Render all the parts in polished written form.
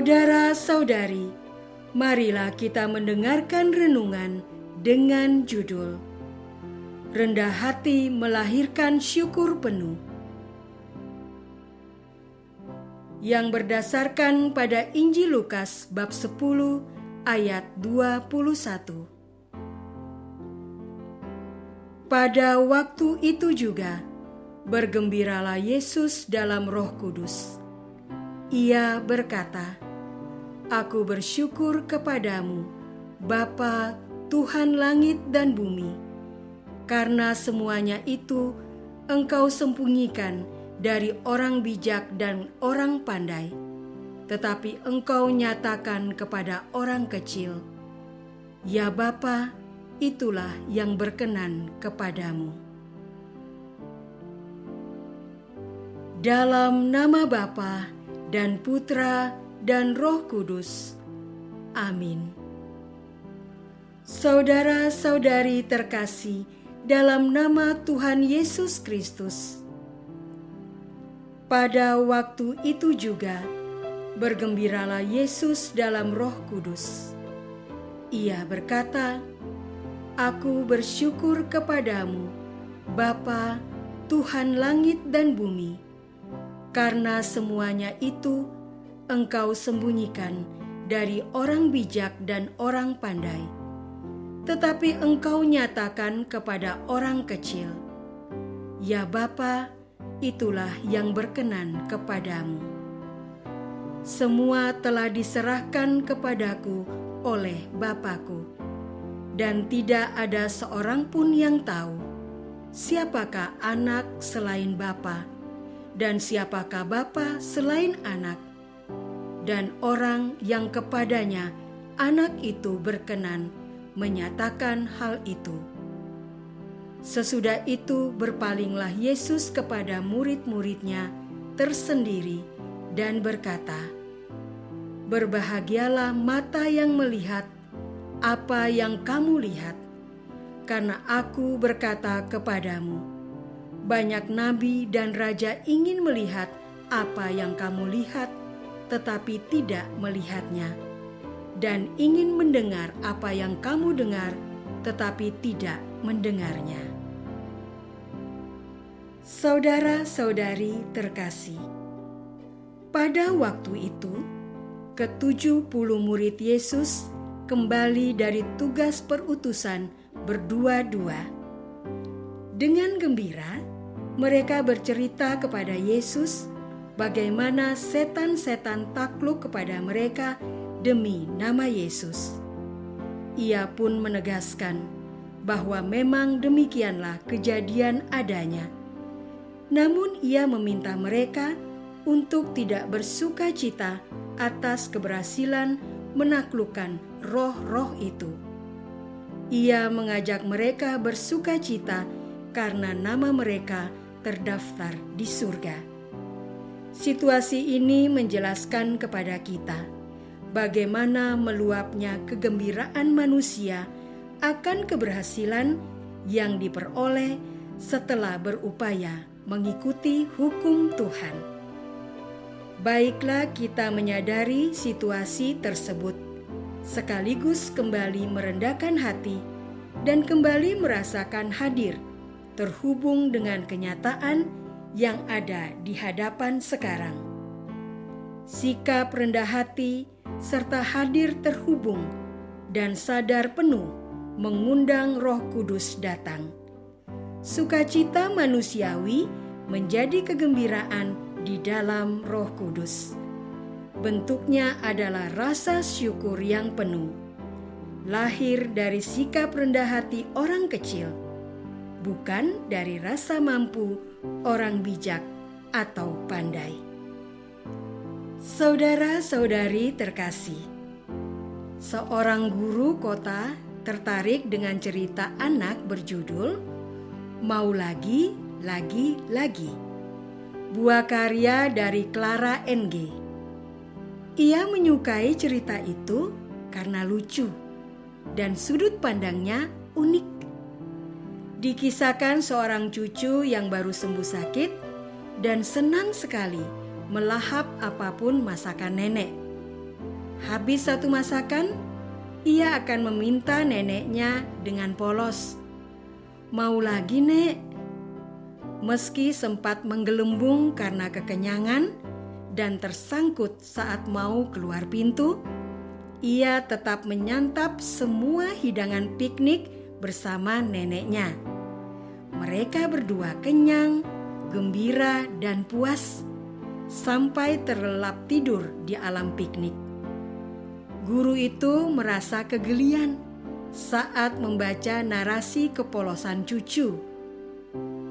Saudara-saudari, marilah kita mendengarkan renungan dengan judul Rendah Hati Melahirkan Syukur Penuh, yang berdasarkan pada Injil Lukas bab 10 ayat 21. Pada waktu itu juga, bergembiralah Yesus dalam Roh Kudus. Ia berkata, "Aku bersyukur kepadamu, Bapa, Tuhan langit dan bumi, karena semuanya itu Engkau sembunyikan dari orang bijak dan orang pandai, tetapi Engkau nyatakan kepada orang kecil. Ya Bapa, itulah yang berkenan kepadamu." Dalam nama Bapa dan Putra dan Roh Kudus. Amin. Saudara-saudari terkasih dalam nama Tuhan Yesus Kristus, pada waktu itu juga bergembiralah Yesus dalam Roh Kudus. Ia berkata, "Aku bersyukur kepadamu, Bapa, Tuhan langit dan bumi, karena semuanya itu Engkau sembunyikan dari orang bijak dan orang pandai, tetapi Engkau nyatakan kepada orang kecil. Ya Bapa, itulah yang berkenan kepadamu. Semua telah diserahkan kepadaku oleh Bapa-Ku, dan tidak ada seorang pun yang tahu siapakah anak selain Bapa, dan siapakah Bapa selain anak, dan orang yang kepadanya anak itu berkenan menyatakan hal itu." Sesudah itu berpalinglah Yesus kepada murid-muridnya tersendiri dan berkata, "Berbahagialah mata yang melihat apa yang kamu lihat, karena Aku berkata kepadamu, banyak nabi dan raja ingin melihat apa yang kamu lihat, tetapi tidak melihatnya, dan ingin mendengar apa yang kamu dengar, tetapi tidak mendengarnya." Saudara-saudari terkasih, pada waktu itu, ke-70 murid Yesus kembali dari tugas perutusan berdua-dua. Dengan gembira, mereka bercerita kepada Yesus bagaimana setan-setan takluk kepada mereka demi nama Yesus. Ia pun menegaskan bahwa memang demikianlah kejadian adanya. Namun ia meminta mereka untuk tidak bersuka cita atas keberhasilan menaklukkan roh-roh itu. Ia mengajak mereka bersuka cita karena nama mereka terdaftar di surga. Situasi ini menjelaskan kepada kita bagaimana meluapnya kegembiraan manusia akan keberhasilan yang diperoleh setelah berupaya mengikuti hukum Tuhan. Baiklah kita menyadari situasi tersebut, sekaligus kembali merendahkan hati dan kembali merasakan hadir terhubung dengan kenyataan yang ada di hadapan sekarang. Sikap rendah hati serta hadir terhubung dan sadar penuh mengundang Roh Kudus datang. Sukacita manusiawi menjadi kegembiraan di dalam Roh Kudus. Bentuknya adalah rasa syukur yang penuh, lahir dari sikap rendah hati orang kecil, bukan dari rasa mampu orang bijak atau pandai. Saudara-saudari terkasih, seorang guru kota tertarik dengan cerita anak berjudul "Mau Lagi, Lagi, Lagi", buah karya dari Clara NG. Ia menyukai cerita itu karena lucu dan sudut pandangnya unik. Dikisahkan seorang cucu yang baru sembuh sakit dan senang sekali melahap apapun masakan nenek. habis satu masakan, ia akan meminta neneknya dengan polos, "Mau lagi, Nek?" Meski sempat menggelembung karena kekenyangan dan tersangkut saat mau keluar pintu, ia tetap menyantap semua hidangan piknik bersama neneknya. Mereka berdua kenyang, gembira, dan puas sampai terlelap tidur di alam piknik. Guru itu merasa kegelian saat membaca narasi kepolosan cucu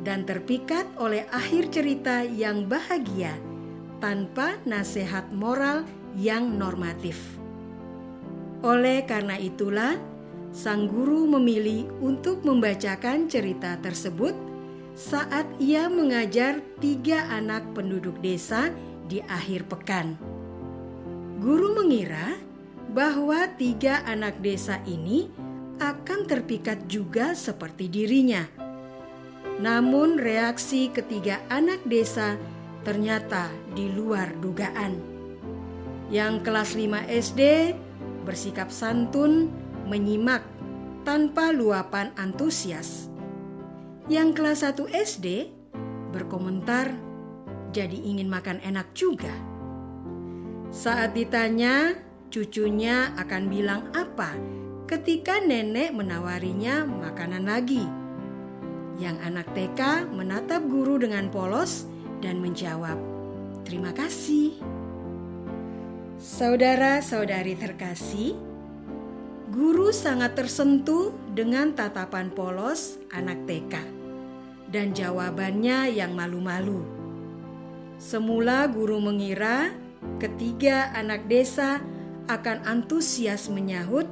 dan terpikat oleh akhir cerita yang bahagia tanpa nasihat moral yang normatif. Oleh karena itulah, sang guru memilih untuk membacakan cerita tersebut saat ia mengajar 3 anak penduduk desa di akhir pekan. Guru mengira bahwa 3 anak desa ini akan terpikat juga seperti dirinya. Namun reaksi ketiga anak desa ternyata di luar dugaan. Yang kelas 5 SD bersikap santun, menyimak tanpa luapan antusias. Yang kelas 1 SD berkomentar, jadi ingin makan enak juga. Saat ditanya, cucunya akan bilang apa ketika nenek menawarinya makanan lagi. Yang anak TK menatap guru dengan polos dan menjawab, "Terima kasih." Saudara-saudari terkasih, guru sangat tersentuh dengan tatapan polos anak TK dan jawabannya yang malu-malu. Semula guru mengira ketiga anak desa akan antusias menyahut,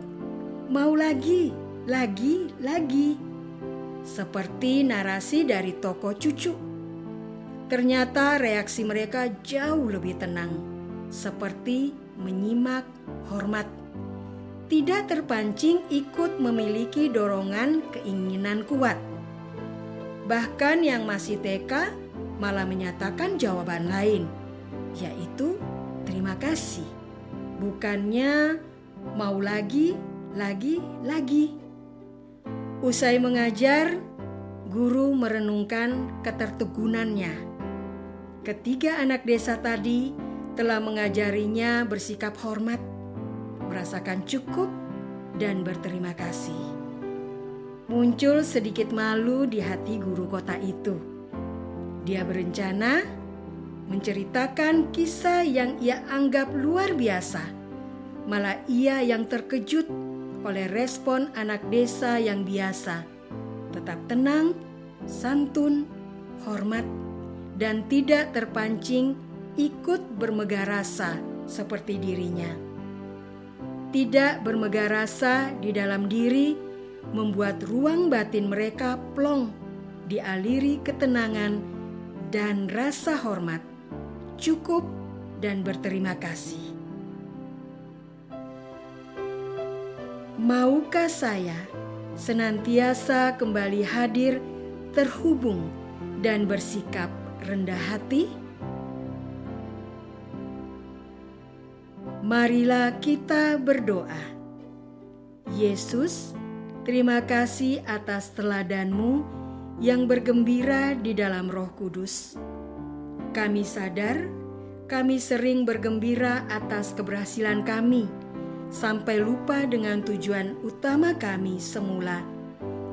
"Mau lagi, lagi." Seperti narasi dari tokoh cucu. Ternyata reaksi mereka jauh lebih tenang, seperti menyimak, hormat, tidak terpancing ikut memiliki dorongan keinginan kuat. Bahkan yang masih TK malah menyatakan jawaban lain, yaitu terima kasih, bukannya mau lagi. Usai mengajar, guru merenungkan ketertegunannya. Ketiga anak desa tadi telah mengajarinya bersikap hormat, merasakan cukup, dan berterima kasih. Muncul sedikit malu di hati guru kota itu. Dia berencana menceritakan kisah yang ia anggap luar biasa. Malah ia yang terkejut oleh respon anak desa yang biasa, tetap tenang, santun, hormat, dan tidak terpancing ikut bermegah rasa seperti dirinya. Tidak bermegah rasa di dalam diri membuat ruang batin mereka plong, dialiri ketenangan dan rasa hormat, cukup, dan berterima kasih. Maukah saya senantiasa kembali hadir, terhubung, dan bersikap rendah hati? Marilah kita berdoa. Yesus, terima kasih atas teladan-Mu yang bergembira di dalam Roh Kudus. Kami sadar, kami sering bergembira atas keberhasilan kami, sampai lupa dengan tujuan utama kami semula,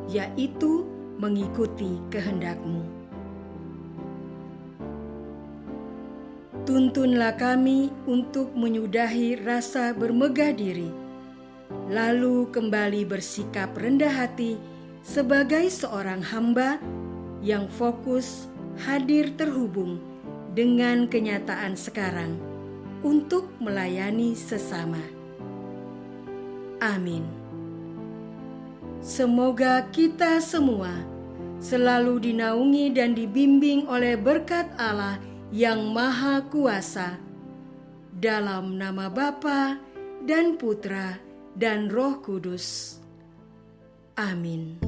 yaitu mengikuti kehendak-Mu. Tuntunlah kami untuk menyudahi rasa bermegah diri, lalu kembali bersikap rendah hati sebagai seorang hamba yang fokus, hadir, terhubung dengan kenyataan sekarang untuk melayani sesama. Amin. Semoga kita semua selalu dinaungi dan dibimbing oleh berkat Allah yang Maha Kuasa, dalam nama Bapa dan Putra dan Roh Kudus. Amin.